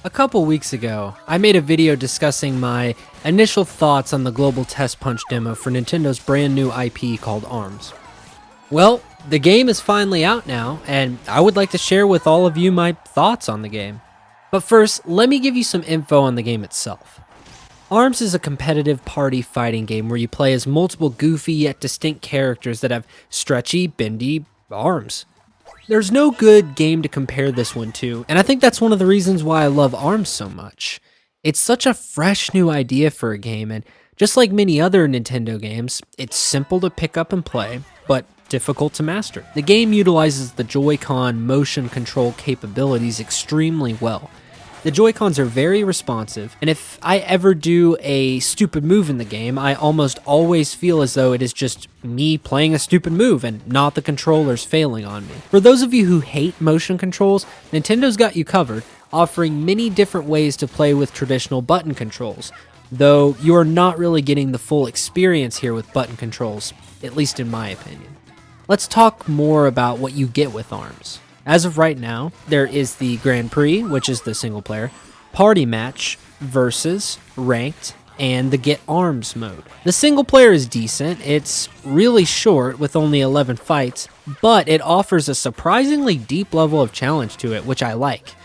A couple weeks ago, I made a video discussing my initial thoughts on the Global Test Punch demo for Nintendo's brand new IP called ARMS. Well, the game is finally out now, and I would like to share with all of you my thoughts on the game. But first, let me give you some info on the game itself. ARMS is a competitive party fighting game where you play as multiple goofy yet distinct characters that have stretchy, bendy arms. There's no good game to compare this one to, and I think that's one of the reasons why I love ARMS so much. It's such a fresh new idea for a game, and just like many other Nintendo games, it's simple to pick up and play, but difficult to master. The game utilizes the Joy-Con motion control capabilities extremely well. The Joy-Cons are very responsive, and if I ever do a stupid move in the game, I almost always feel as though it is just me playing a stupid move and not the controllers failing on me. For those of you who hate motion controls, Nintendo's got you covered, offering many different ways to play with traditional button controls, though you are not really getting the full experience here with button controls, at least in my opinion. Let's talk more about what you get with ARMS. As of right now, there is the Grand Prix, which is the single player, Party Match, Versus, Ranked, and the Get Arms mode. The single player is decent, it's really short with only 11 fights, but it offers a surprisingly deep level of challenge to it, which I like.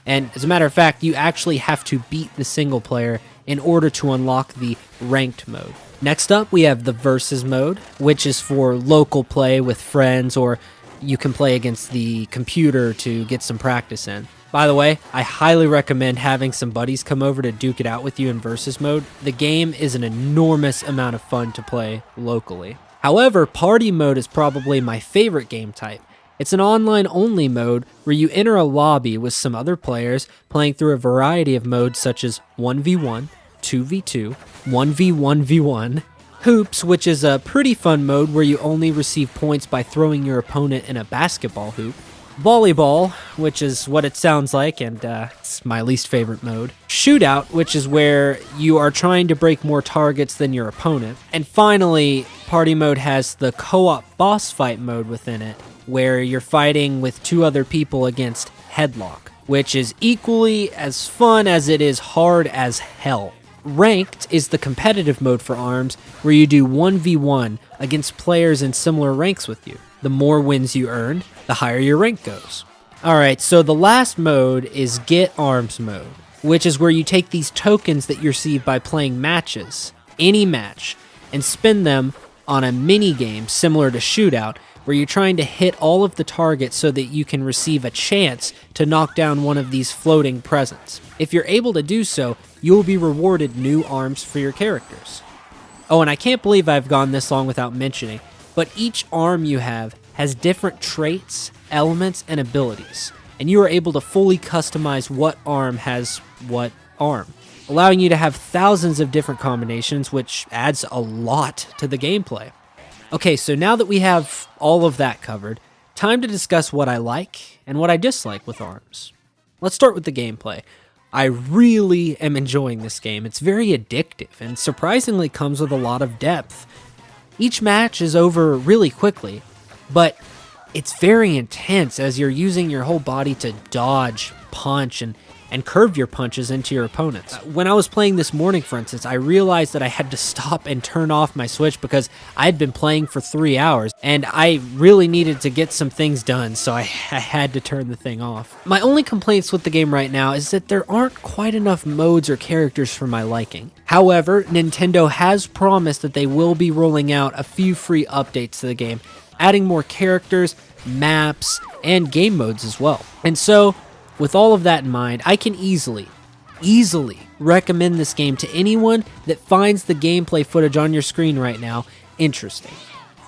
And as a matter of fact, you actually have to beat the single player in order to unlock the Ranked mode. Next up, we have the Versus mode, which is for local play with friends, or you can play against the computer to get some practice in. By the way, I highly recommend having some buddies come over to duke it out with you in Versus mode. The game is an enormous amount of fun to play locally. However, Party mode is probably my favorite game type. It's an online-only mode where you enter a lobby with some other players playing through a variety of modes such as 1v1, 2v2, 1v1v1, Hoops, which is a pretty fun mode where you only receive points by throwing your opponent in a basketball hoop. Volleyball, which is what it sounds like, and it's my least favorite mode. Shootout, which is where you are trying to break more targets than your opponent. And finally, Party mode has the co-op boss fight mode within it, where you're fighting with two other people against Headlock, which is equally as fun as it is hard as hell. Ranked is the competitive mode for ARMS, where you do 1v1 against players in similar ranks with you. The more wins you earn, the higher your rank goes. Alright, so the last mode is Get Arms mode, which is where you take these tokens that you receive by playing matches, any match, and spend them on a mini game similar to Shootout, where you're trying to hit all of the targets so that you can receive a chance to knock down one of these floating presents. If you're able to do so, you will be rewarded new arms for your characters. Oh, and I can't believe I've gone this long without mentioning, but each arm you have has different traits, elements, and abilities, and you are able to fully customize what arm has what arm, allowing you to have thousands of different combinations, which adds a lot to the gameplay. Okay, so now that we have all of that covered, time to discuss what I like and what I dislike with ARMS. Let's start with the gameplay. I really am enjoying this game. It's very addictive and surprisingly comes with a lot of depth. Each match is over really quickly, but it's very intense as you're using your whole body to dodge, punch, and curve your punches into your opponents. When I was playing this morning, for instance, I realized that I had to stop and turn off my Switch because I had been playing for 3 hours and I really needed to get some things done, so I had to turn the thing off. My only complaints with the game right now is that there aren't quite enough modes or characters for my liking. However, Nintendo has promised that they will be rolling out a few free updates to the game, adding more characters, maps, and game modes as well. And so, with all of that in mind, I can easily recommend this game to anyone that finds the gameplay footage on your screen right now interesting.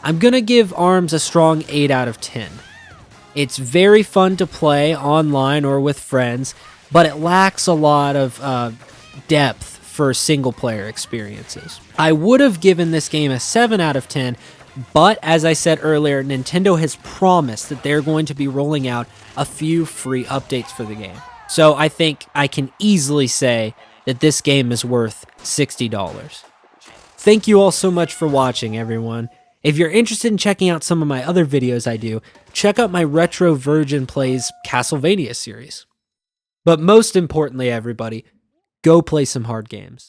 I'm gonna give ARMS a strong 8 out of 10. It's very fun to play online or with friends, but it lacks a lot of depth for single player experiences. I would have given this game a 7 out of 10, but as I said earlier, Nintendo has promised that they're going to be rolling out a few free updates for the game. So I think I can easily say that this game is worth $60. Thank you all so much for watching, everyone. If you're interested in checking out some of my other videos I do, check out my Retro Virgin Plays Castlevania series. But most importantly, everybody, go play some hard games.